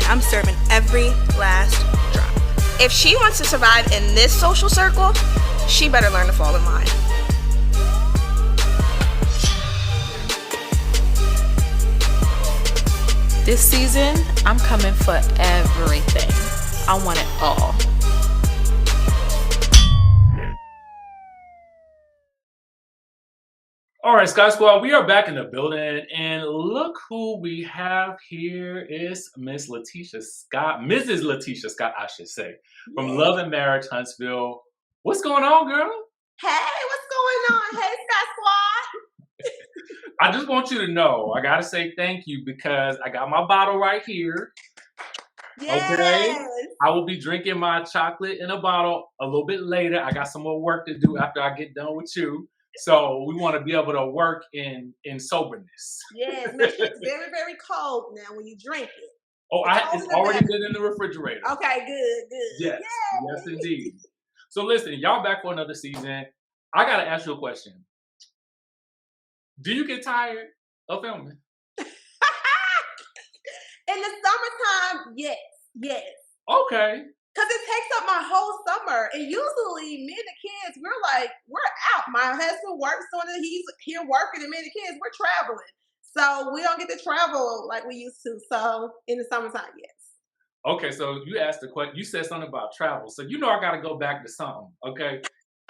I'm serving every last drop. If she wants to survive in this social circle, she better learn to fall in line. This season, I'm coming for everything. I want it all. All right, Skye Squad, we are back in the building, and look who we have here is Miss Latisha Skye, Mrs. Latisha Skye, I should say, from Love and Marriage Huntsville. What's going on, girl? Hey, what's going on? Hey, Skye Squad. I just want you to know, I gotta say thank you because I got my bottle right here. Yes. Okay, I will be drinking my chocolate in a bottle a little bit later. I got some more work to do after I get done with you. So we want to be able to work in soberness. Yes, make sure it's very, very cold now when you drink it. Oh, it's already been in the refrigerator. Okay, good. Yes, yes indeed. So listen, y'all back for another season. I got to ask you a question. Do you get tired of filming? In the summertime, yes. Okay. Because it takes up my whole summer. And usually, me and the kids, we're out. My husband works on it. He's here working, and me and the kids, we're traveling. So we don't get to travel like we used to. So in the summertime, yes. Okay, so you asked the question. You said something about travel. So you know I got to go back to something, okay?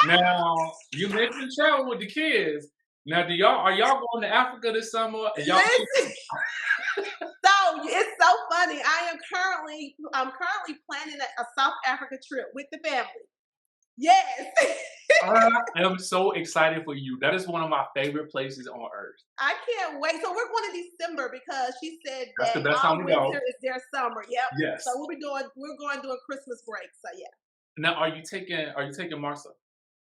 Now, you mentioned travel with the kids. Now, are y'all going to Africa this summer? Listen. So it's so funny. I'm currently planning a South Africa trip with the family. Yes. I am so excited for you. That is one of my favorite places on earth. I can't wait. So we're going to December because she said that's that the best time to go. Winter is their summer. Yep. Yes. So we're going to a Christmas break. So yeah. Now, are you taking Martha?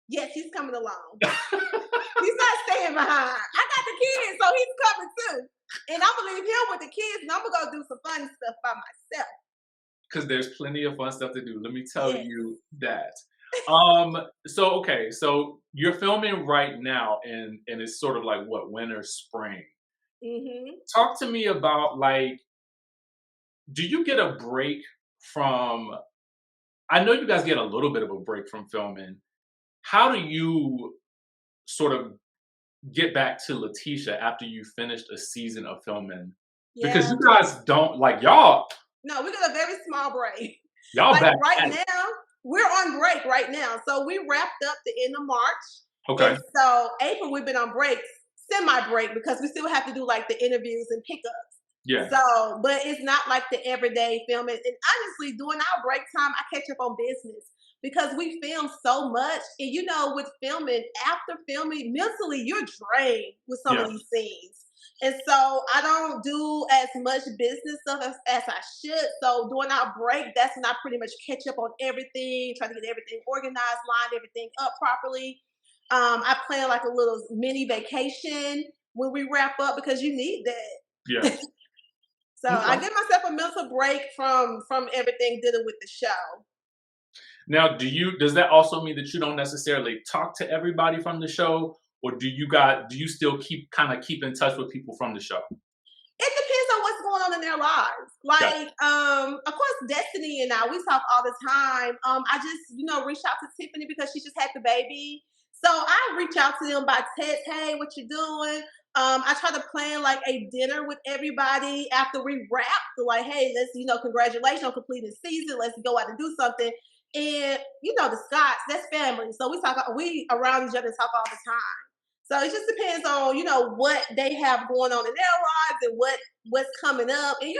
Yes, he's coming along. He's not staying behind. I got the kids, so he's coming too. And I'm gonna leave him with the kids, and I'm gonna go do some fun stuff by myself. Because there's plenty of fun stuff to do. Let me tell you that. So you're filming right now, and it's sort of like what, winter, spring. Mm-hmm. Talk to me about, like, do you get a break from? I know you guys get a little bit of a break from filming. How do you sort of get back to Latisha after you finished a season of filming? Yeah. Because you guys don't, like, y'all. No, we got a very small break. Y'all like back right now, we're on break right now. So we wrapped up the end of March. Okay. And so April, we've been on break, semi-break, because we still have to do like the interviews and pickups. Yeah. So, but it's not like the everyday filming. And honestly, during our break time, I catch up on business. Because we film so much, and you know, with filming, after filming, mentally you're drained with some of these scenes. And so I don't do as much business stuff as I should. So during our break, that's when I pretty much catch up on everything, try to get everything organized, line everything up properly. I plan like a little mini vacation when we wrap up because you need that. Yeah. So I give myself a mental break from everything dealing with the show. Now, does that also mean that you don't necessarily talk to everybody from the show, or do you still keep in touch with people from the show? It depends on what's going on in their lives. Like, of course, Destiny and I, we talk all the time. I just, reach out to Tiffany because she just had the baby. So I reach out to them by text, hey, what you doing? I try to plan like a dinner with everybody after we wrap. So like, hey, let's, congratulations on completing the season. Let's go out and do something. And the Scotts, that's family. So we around each other talk all the time. So it just depends on, what they have going on in their lives and what's coming up. And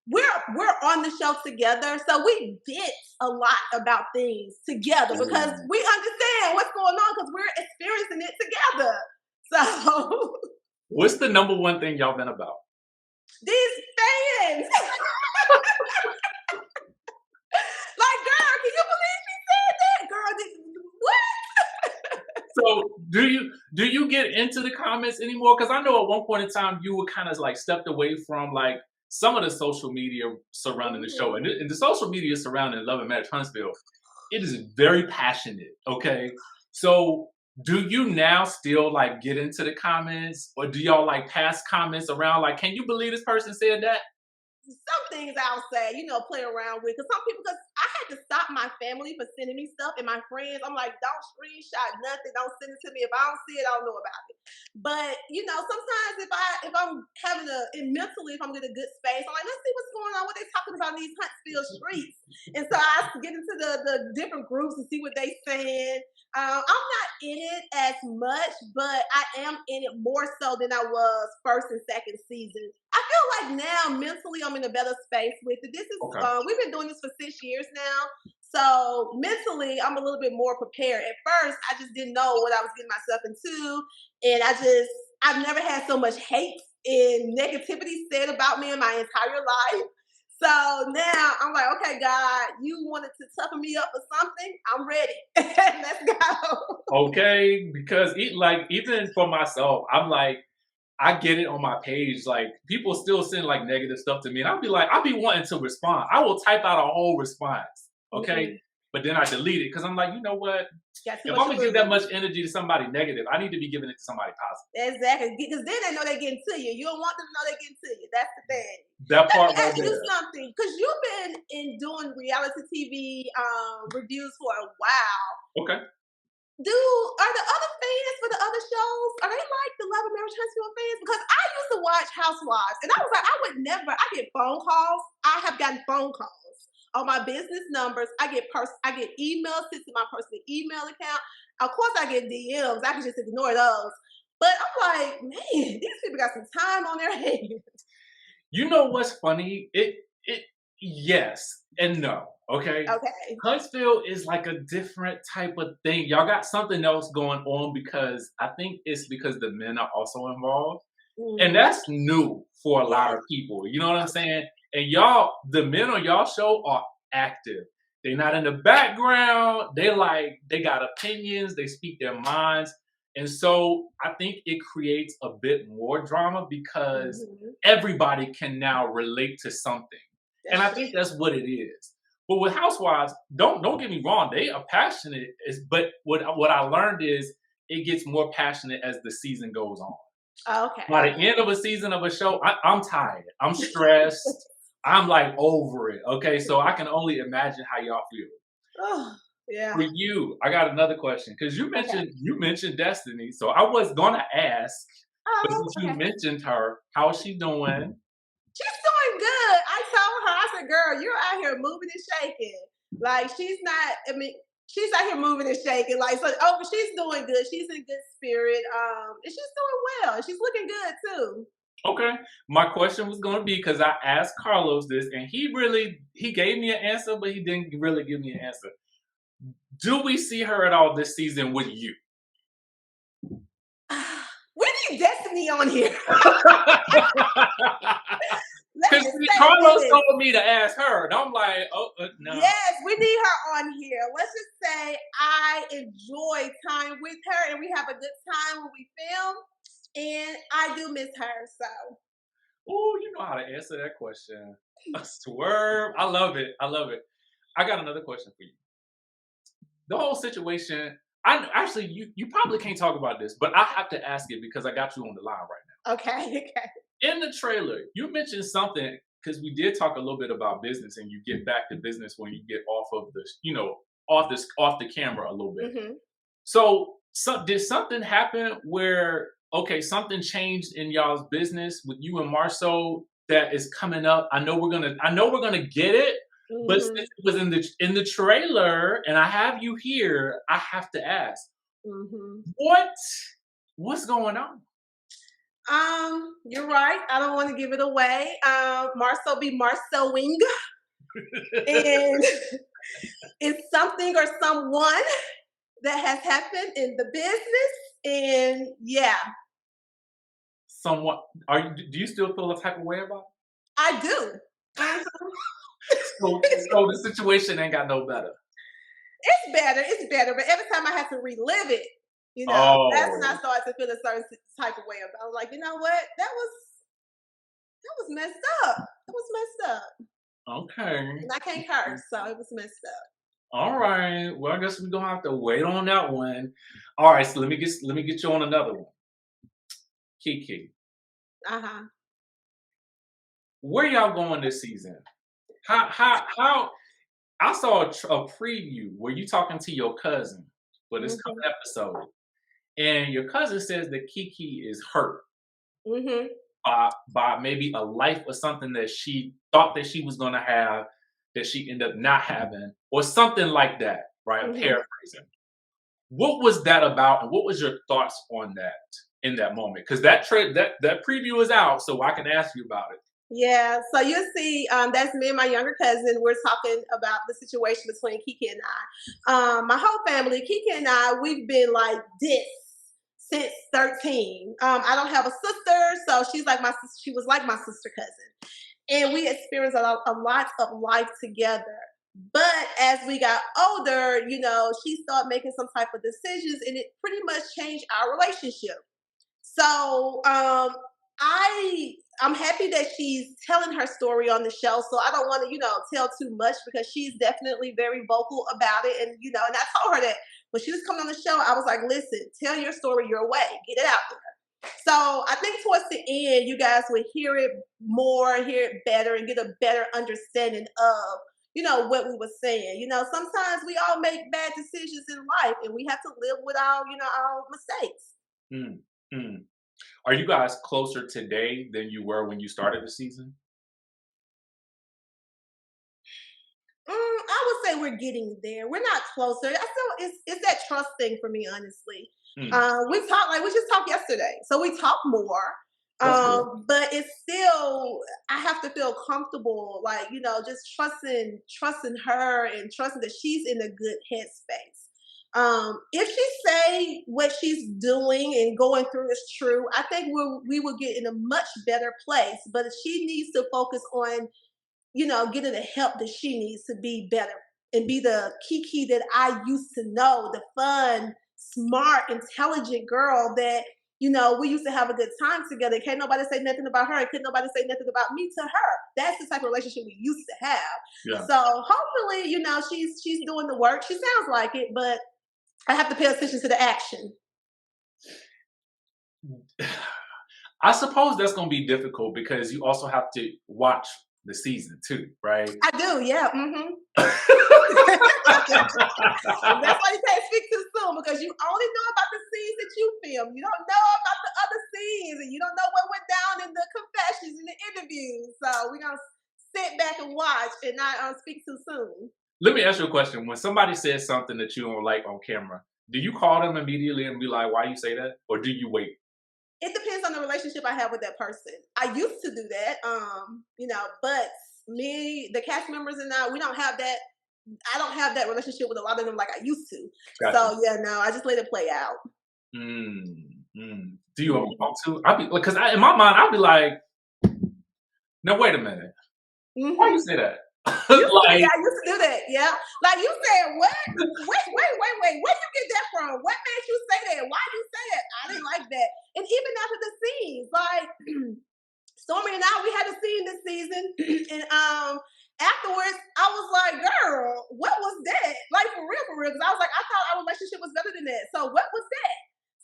we're on the show together. So we vent a lot about things together because we understand what's going on because we're experiencing it together. So what's the number one thing y'all been about? These fans. Like, girl, can you believe she said that? Girl, what? So do you get into the comments anymore? Because I know at one point in time you were kind of like stepped away from like some of the social media surrounding the show. And the social media surrounding Love and Marriage Huntsville, it is very passionate, okay? So do you now still like get into the comments, or do y'all like pass comments around like, can you believe this person said that? some things I'll say, play around with. Because some people, because I had to stop my family for sending me stuff and my friends. I'm like, don't screenshot nothing. Don't send it to me. If I don't see it, I don't know about it. But sometimes if I'm having mentally, if I'm in a good space, I'm like, let's see what's going on. What they talking about in these Huntsville streets. And so I get into the different groups and see what they saying. I'm not in it as much, but I am in it more so than I was first and second season. I feel like now mentally I'm in a better space with it. This is we've been doing this for 6 years now. So mentally I'm a little bit more prepared. At first, I just didn't know what I was getting myself into. And I've never had so much hate and negativity said about me in my entire life. So now I'm like, okay, God, you wanted to toughen me up for something. I'm ready. Let's go. Okay, because even for myself, I'm like, I get it on my page. Like people still send like negative stuff to me, and I'll be wanting to respond. I will type out a whole response, okay, but then I delete it because I'm like, you know what? If I'm gonna give that much energy to somebody negative, I need to be giving it to somebody positive. Exactly, because then they know they're getting to you. You don't want them to know they're getting to you. That's the thing. That part Let me right ask you there. something, because you've been doing reality TV reviews for a while. Okay. Are the other fans for the other shows, are they like the Love and Marriage Huntsville fans? Because I used to watch Housewives, and I was like, I get phone calls. I have gotten phone calls on my business numbers. I get emails sent to my personal email account. Of course, I get DMs. I can just ignore those. But I'm like, man, these people got some time on their hands. You know what's funny? Yes and no. Okay. Huntsville is like a different type of thing. Y'all got something else going on because I think it's because the men are also involved. And that's new for a lot of people. You know what I'm saying? And the men on y'all show are active. They're not in the background. They got opinions. They speak their minds. And so I think it creates a bit more drama because everybody can now relate to something. And I think that's what it is. But with Housewives, don't get me wrong, they are passionate. But what I learned is it gets more passionate as the season goes on. Okay. By the end of a season of a show, I'm tired. I'm stressed. I'm like over it. Okay, so I can only imagine how y'all feel. Oh, yeah. For you, I got another question because you mentioned Destiny, so I was gonna ask, but since you mentioned her, how is she doing? She's doing good. I told her, I said, girl, you're out here moving and shaking. Like, she's out here moving and shaking. Like, but she's doing good. She's in good spirit. And she's doing well. She's looking good, too. Okay. My question was going to be, because I asked Carlos this, and he gave me an answer, but he didn't really give me an answer. Do we see her at all this season with you? We need Destiny on here. Because Carlos told me to ask her, and I'm like, no. Yes, we need her on here. Let's just say I enjoy time with her, and we have a good time when we film, and I do miss her, so. Oh, you know how to answer that question. A swerve. I love it. I got another question for you. The whole situation, you probably can't talk about this, but I have to ask it because I got you on the line right now. Okay. In the trailer, you mentioned something, because we did talk a little bit about business, and you get back to business when you get off of off the camera a little bit. Mm-hmm. So did something happen where, something changed in y'all's business with you and Marceau that is coming up? I know we're gonna get it, but since it was in the trailer, and I have you here, I have to ask, what's going on? You're right. I don't want to give it away. Marceau be Marceauing. And it's something or someone that has happened in the business. And yeah. Somewhat. Do you still feel a type of way about it? I do. So the situation ain't got no better. It's better. But every time I have to relive it, that's when I started to feel a certain type of way about it. I was like, you know what? That was messed up. It was messed up. Okay. And I can't curse, so it was messed up. All right. Well, I guess we're gonna have to wait on that one. All right. So let me get you on another one. Kiki. where y'all going this season? How I saw a preview where you talking to your cousin for this coming episode, and your cousin says that Kiki is hurt by maybe a life or something that she thought that she was gonna have that she ended up not having, or something like that. Right? I'm paraphrasing. What was that about, and what was your thoughts on that in that moment? Because that preview is out, so I can ask you about it. Yeah, so you see, that's me and my younger cousin. We're talking about the situation between Kiki and I. My whole family, Kiki and I, we've been like this since 13. I don't have a sister, so she was like my sister cousin, and we experienced a lot of life together. But as we got older, you know, she started making some type of decisions, and it pretty much changed our relationship. So I'm happy that she's telling her story on the show. So I don't want to, you know, tell too much because she's definitely very vocal about it. And, you know, and I told her that when she was coming on the show, I was like, listen, tell your story your way, get it out there. So I think towards the end, you guys would hear it more, hear it better, and get a better understanding of, you know, what we were saying. You know, sometimes we all make bad decisions in life, and we have to live with our, you know, our mistakes. Are you guys closer today than you were when you started the season? I would say we're getting there. We're not closer. I feel it's that trust thing for me, honestly. We just talked yesterday, so we talk more. But it's still, I have to feel comfortable, like, you know, just trusting her and trusting that she's in a good headspace. If she say what she's doing and going through is true, I think we will get in a much better place. But she needs to focus on, you know, getting the help that she needs to be better and be the Kiki that I used to know, the fun, smart, intelligent girl that, you know, we used to have a good time together. Can't nobody say nothing about her, and couldn't nobody say nothing about me to her. That's the type of relationship we used to have. Yeah. So hopefully, you know, she's doing the work. She sounds like it, but I have to pay attention to the action. I suppose that's going to be difficult because you also have to watch the season too, right? I do, yeah. That's why you can't speak too soon, because you only know about the scenes that you film. You don't know about the other scenes, and you don't know what went down in the confessions and the interviews. So we're going to sit back and watch and not speak too soon. Let me ask you a question. When somebody says something that you don't like on camera, do you call them immediately and be like, why you say that? Or do you wait? It depends on the relationship I have with that person. I used to do that, you know, but me, the cast members and I, we don't have that. I don't have that relationship with a lot of them like I used to. Gotcha. So yeah, no, I just let it play out. Do you ever talk to? Because in my mind, I'd be like, no, wait a minute. Why you say that? I used to do that. Yeah, like you said, what? Wait. Where you get that from? What made you say that? Why you say that? I didn't like that. And even after the scenes, like Stormi and I, we had a scene this season, and afterwards, I was like, girl, what was that? Like for real, because I was like, I thought our relationship was better than that. So what was that?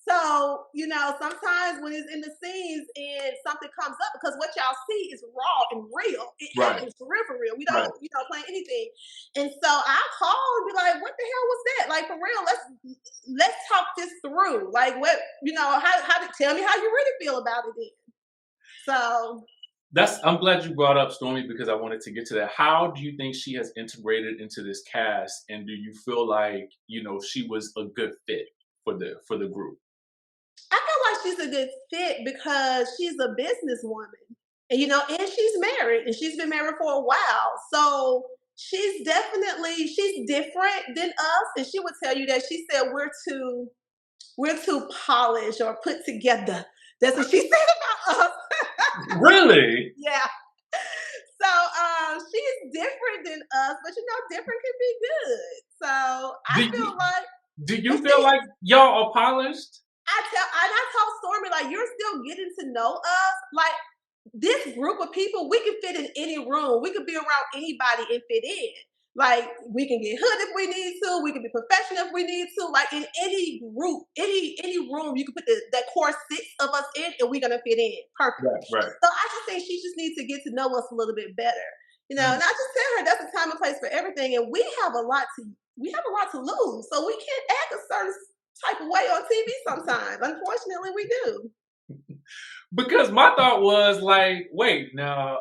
So, you know, sometimes when it's in the scenes and something comes up, because what y'all see is raw and real. It happens for real. We don't, you know, play anything. And so I call and be like, what the hell was that? Like, for real, let's talk this through. Like, what, you know, tell me how you really feel about it then. So. I'm glad you brought up Stormi, because I wanted to get to that. How do you think she has integrated into this cast? And do you feel like, you know, she was a good fit for the group? I feel like she's a good fit because she's a businesswoman, and you know, and she's married, and she's been married for a while. So she's different than us, and she would tell you that. She said we're too polished or put together. That's what she said about us. Really? Yeah. So she's different than us, but you know, different can be good. So I feel like. Do you feel like y'all are polished? I told Stormi, like, you're still getting to know us. Like, this group of people, we can fit in any room. We could be around anybody and fit in. Like, we can get hood if we need to. We can be professional if we need to. Like, in any group, any room, you can put that core 6 of us in, and we're gonna fit in perfectly. Right. So I just think she just needs to get to know us a little bit better, you know. And I just tell her that's a time and place for everything, and we have a lot to lose, so we can't act a certain type of way on TV sometimes. Unfortunately, we do. Because my thought was like, wait, now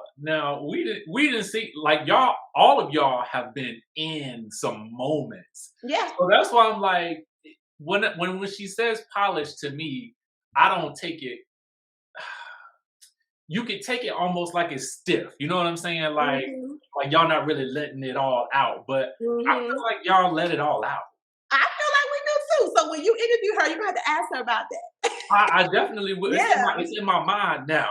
we didn't see, like, y'all, all of y'all have been in some moments. Yeah. So that's why I'm like, when she says polished to me, I don't take it. You could take it almost like it's stiff. You know what I'm saying? Like y'all not really letting it all out. But I feel like y'all let it all out. I feel like we do too. So when you interview her, you're gonna have to ask her about that. I definitely would. Yeah. It's in my mind now.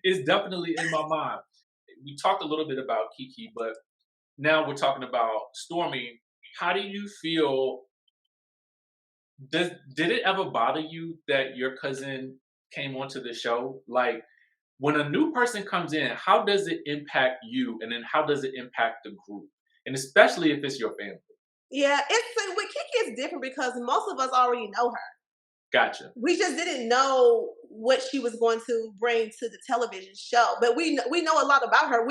It's definitely in my mind. We talked a little bit about Kiki, but now we're talking about Stormi. How do you feel? Did it ever bother you that your cousin came onto the show? Like, when a new person comes in, how does it impact you, and then how does it impact the group, and especially if it's your family? Yeah, with Kiki, it's different because most of us already know her. Gotcha. We just didn't know what she was going to bring to the television show, but we know a lot about her.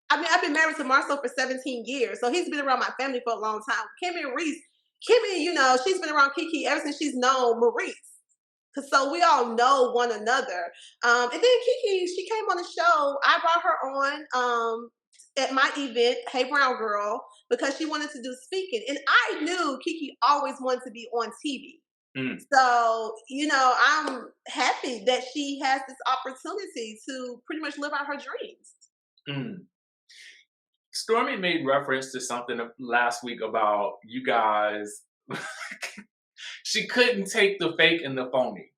I've been married to Marcel for 17 years, so he's been around my family for a long time. Kimmy, you know, she's been around Kiki ever since she's known Maurice. So we all know one another. And then Kiki, she came on the show. I brought her on at my event, Hey Brown Girl, because she wanted to do speaking. And I knew Kiki always wanted to be on TV. So, you know, I'm happy that she has this opportunity to pretty much live out her dreams. Stormi made reference to something last week about you guys. She couldn't take the fake and the phony.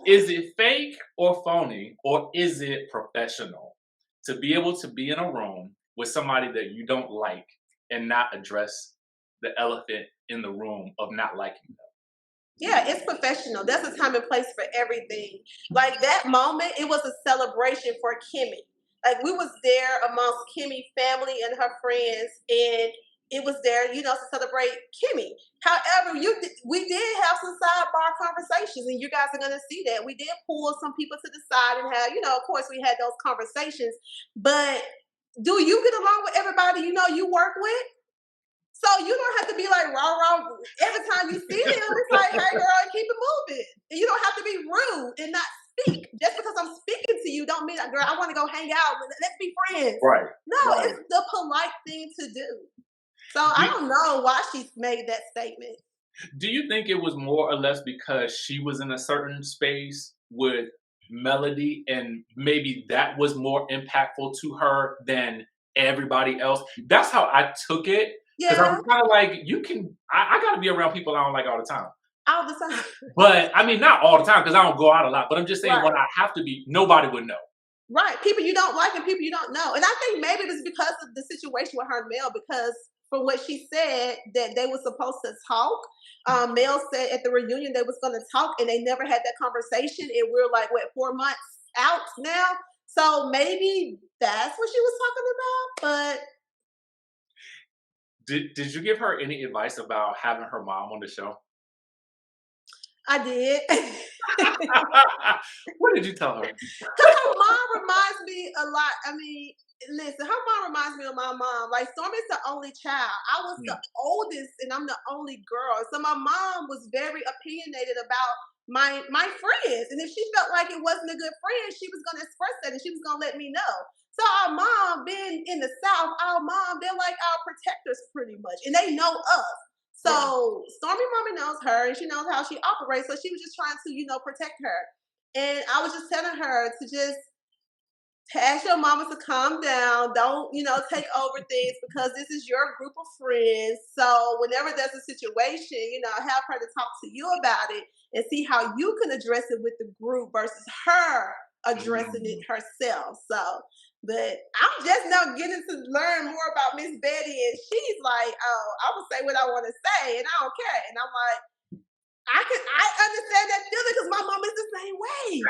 Is it fake or phony, or is it professional to be able to be in a room with somebody that you don't like and not address the elephant in the room of not liking them? Yeah, it's professional. That's a time and place for everything. Like, that moment, it was a celebration for Kimmy. Like, we was there amongst Kimmy's family and her friends, and it was there, you know, to celebrate Kimmy. However, we did have some sidebar conversations, and you guys are going to see that. We did pull some people to the side and have, you know, of course, we had those conversations. But do you get along with everybody you know you work with? So you don't have to be like rah. Every time you see them, it's like, hey girl, keep it moving. And you don't have to be rude and not speak. Just because I'm speaking to you don't mean that, girl, I want to go hang out. Let's be friends. Right. No, right. It's the polite thing to do. So I don't know why she made that statement. Do you think it was more or less because she was in a certain space with Melody, and maybe that was more impactful to her than everybody else? That's how I took it. Because I was kind of like, I got to be around people I don't like all the time. All the time. But, I mean, not all the time, because I don't go out a lot. But I'm just saying, when I have to be, nobody would know. Right. People you don't like and people you don't know. And I think maybe it was because of the situation with her and Mel, because from what she said, that they were supposed to talk. Mel said at the reunion they was going to talk, and they never had that conversation. And we're like, 4 months out now? So maybe that's what she was talking about. But Did you give her any advice about having her mom on the show? I did. What did you tell her? Because her mom reminds me a lot. I mean, listen, her mom reminds me of my mom. Like, Stormi's the only child. I was the oldest, and I'm the only girl. So my mom was very opinionated about my friends. And if she felt like it wasn't a good friend, she was going to express that, and she was going to let me know. So our mom, being in the South, they're like our protectors pretty much. And they know us. So Stormi Mommy knows her, and she knows how she operates. So she was just trying to, you know, protect her. And I was just telling her to just ask your mama to calm down. Don't, you know, take over things, because this is your group of friends. So whenever there's a situation, you know, have her to talk to you about it and see how you can address it with the group versus her addressing it herself. So, but I'm just now getting to learn more about Miss Betty, and she's like, oh, I will say what I want to say, and I don't care. And I'm like, I understand that feeling, because my mom is the same way.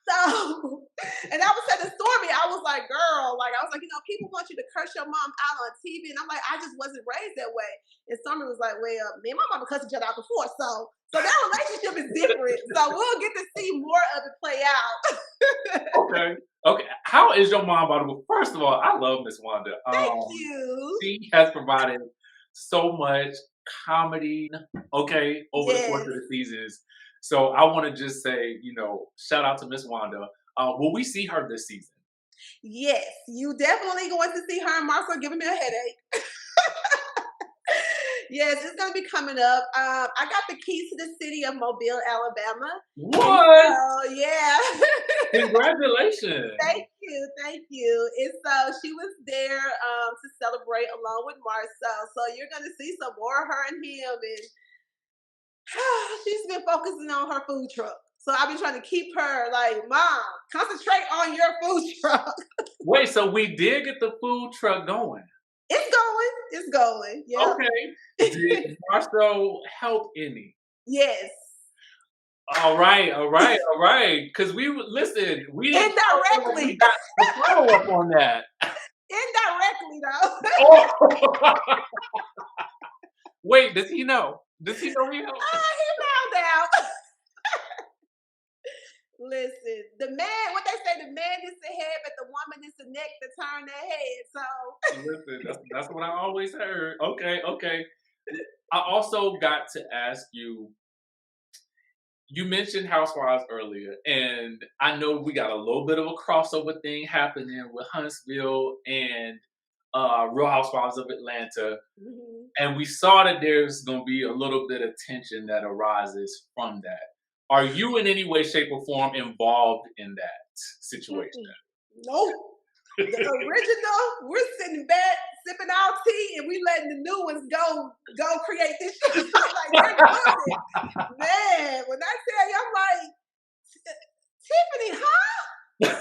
So, and I was saying to Stormi, I was like, girl, like, I was like, people want you to curse your mom out on TV. And I'm like, I just wasn't raised that way. And Stormi was like, well, me and my mama cussed each other out before. So that relationship is different. So we'll get to see more of it play out. Okay. How is your mom audible? First of all, I love Miss Wanda. Thank you. She has provided so much comedy, over the course of the seasons. So I want to just say, shout out to Miss Wanda. Will we see her this season? Yes, you definitely going to see her and Marcel giving me a headache. Yes, it's going to be coming up. I got the keys to the city of Mobile, Alabama. What? So, yeah. Congratulations. Thank you. And so she was there to celebrate along with Marcel. So you're going to see some more of her and him. And she's been focusing on her food truck. So I've been trying to keep her like, Mom, concentrate on your food truck. Wait, so we did get the food truck going? It's going. Yeah. Okay. Did Marcel help any? Yes. All right. Because we didn't indirectly. We got the follow up on that. Indirectly, though. Oh. Wait, does he know? Does he know he helped? He found out. Listen, the man is the head, but the woman is the neck to turn their head. So listen, that's what I always heard. Okay. I also got to ask you. You mentioned Housewives earlier, and I know we got a little bit of a crossover thing happening with Huntsville and Real Housewives of Atlanta. Mm-hmm. And we saw that there's going to be a little bit of tension that arises from that. Are you in any way, shape, or form involved in that situation? Nope. The original, we're sitting back, sipping our tea, and we letting the new ones go create this shit. Like, they're doing it. Man, when I tell you, I'm like, Tiffany, huh?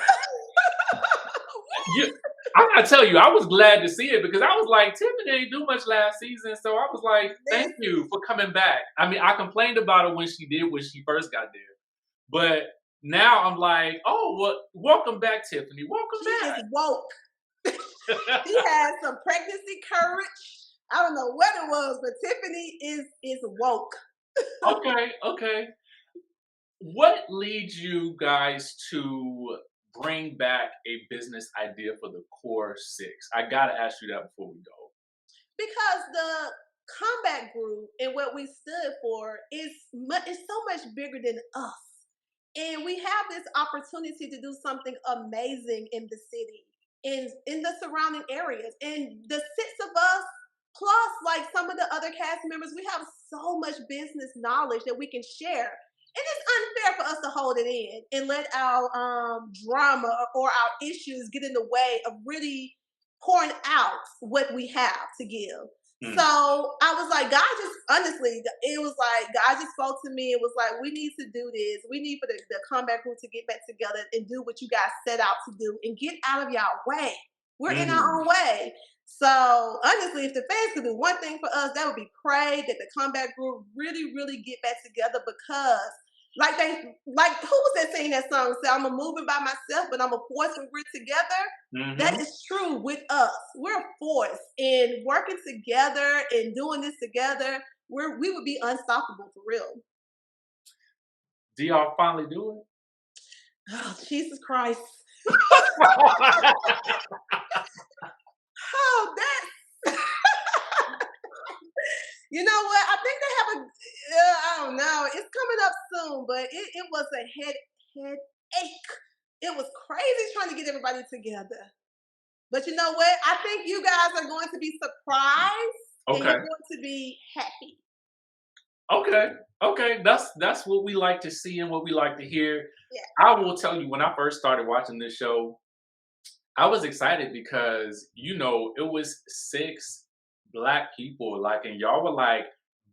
I gotta tell you, I was glad to see it because I was like, Tiffany didn't do much last season, so I was like, thank you for coming back. I mean, I complained about it when she first got there, but now I'm like, oh, well, welcome back, Tiffany. Welcome back. She is woke. She has some pregnancy courage. I don't know what it was, but Tiffany is woke. Okay. What leads you guys to bring back a business idea for the Core Six? I gotta ask you that before we go. Because the comeback group and what we stood for is so much bigger than us. And we have this opportunity to do something amazing in the city, in the surrounding areas. And the six of us, plus like some of the other cast members, we have so much business knowledge that we can share. And it's unfair for us to hold it in and let our drama or our issues get in the way of really pouring out what we have to give. So I was like, God just, honestly, it was like, God just spoke to me. It was like, we need to do this. We need for the comeback group to get back together and do what you guys set out to do and get out of y'all way. We're in our own way. So honestly, if the fans could do one thing for us, that would be pray that the comeback group really, really get back together, because like who was that saying that song? Said, I'm a moving by myself, but I'm a force and we're together. That is true with us. We're a force, and working together and doing this together, we would be unstoppable for real. Do y'all finally do it? Oh, Jesus Christ. Oh, that's you know what? I think they have I don't know. It's coming up soon, but it was a headache. It was crazy trying to get everybody together. But you know what? I think you guys are going to be surprised. And you're going to be happy. Okay. That's what we like to see and what we like to hear. Yeah. I will tell you, when I first started watching this show, I was excited because, it was 6 Black people, and y'all were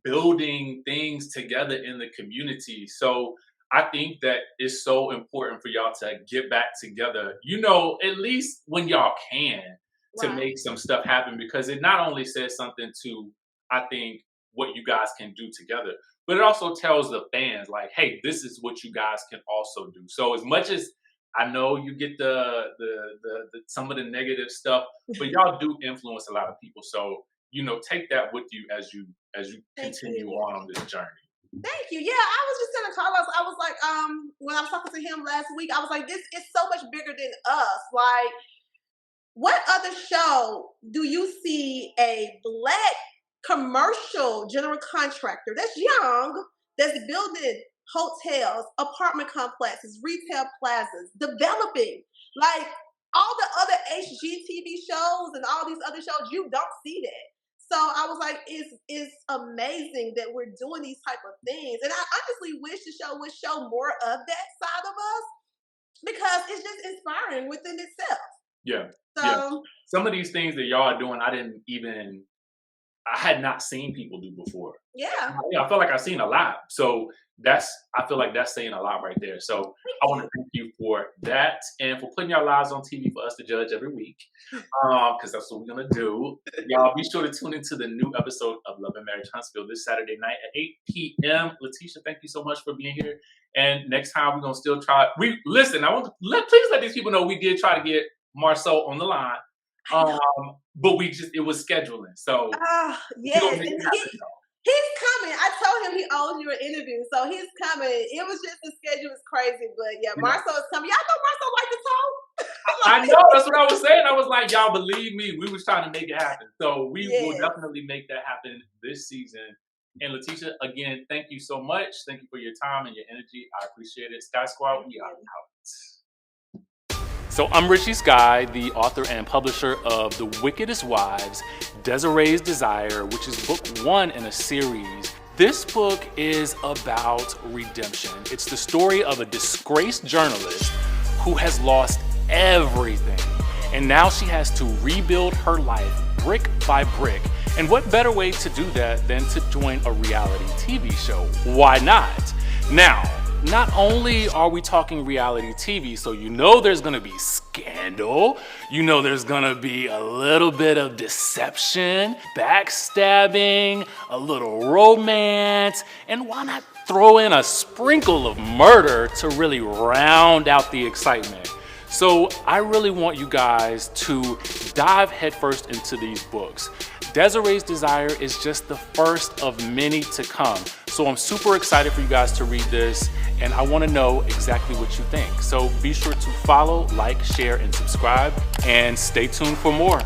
building things together in the community. So I think that it's so important for y'all to get back together, at least when y'all can, to make some stuff happen, because it not only says something to, I think, what you guys can do together, but it also tells the fans like, hey, this is what you guys can also do. So as much as I know you get the some of the negative stuff, but y'all do influence a lot of people. So, you know, take that with you as you continue on this journey. Thank you. Yeah, I was just telling Carlos, I was like, when I was talking to him last week, I was like, this is so much bigger than us. Like, what other show do you see a Black commercial general contractor that's young, that's building hotels, apartment complexes, retail plazas, developing, like all the other HGTV shows and all these other shows, you don't see that. So I was like, it's amazing that we're doing these type of things. And I honestly wish the show would show more of that side of us, because it's just inspiring within itself. Yeah. So yeah. Some of these things that y'all are doing, I had not seen people do before. Yeah. I feel like I've seen a lot. So I feel like that's saying a lot right there. So I want to thank you for that and for putting your lives on TV for us to judge every week. Because that's what we're going to do. Y'all be sure to tune into the new episode of Love and Marriage Huntsville this Saturday night at 8 p.m. Latisha, thank you so much for being here. And next time we're going to still try. Please let these people know we did try to get Marceau on the line. But it was scheduling. So yes. He's coming. I told him he owes you an interview, so he's coming. It was just the schedule was crazy, but yeah, Marceau is coming. Y'all know Marceau like to talk. I know, that's what I was saying. I was like, y'all believe me, we was trying to make it happen. So we will definitely make that happen this season. And Latisha, again, thank you so much. Thank you for your time and your energy. I appreciate it. Skye Squad, we are out. So I'm Richie Skye, the author and publisher of The Wickedest Wives, Desiree's Desire, which is book 1 in a series. This book is about redemption. It's the story of a disgraced journalist who has lost everything. And now she has to rebuild her life brick by brick. And what better way to do that than to join a reality TV show? Why not? Now, not only are we talking reality TV, so you know there's gonna be scandal, you know there's gonna be a little bit of deception, backstabbing, a little romance, and why not throw in a sprinkle of murder to really round out the excitement? So I really want you guys to dive headfirst into these books. Desiree's Desire is just the first of many to come. So I'm super excited for you guys to read this, and I want to know exactly what you think. So be sure to follow, like, share, and subscribe, and stay tuned for more.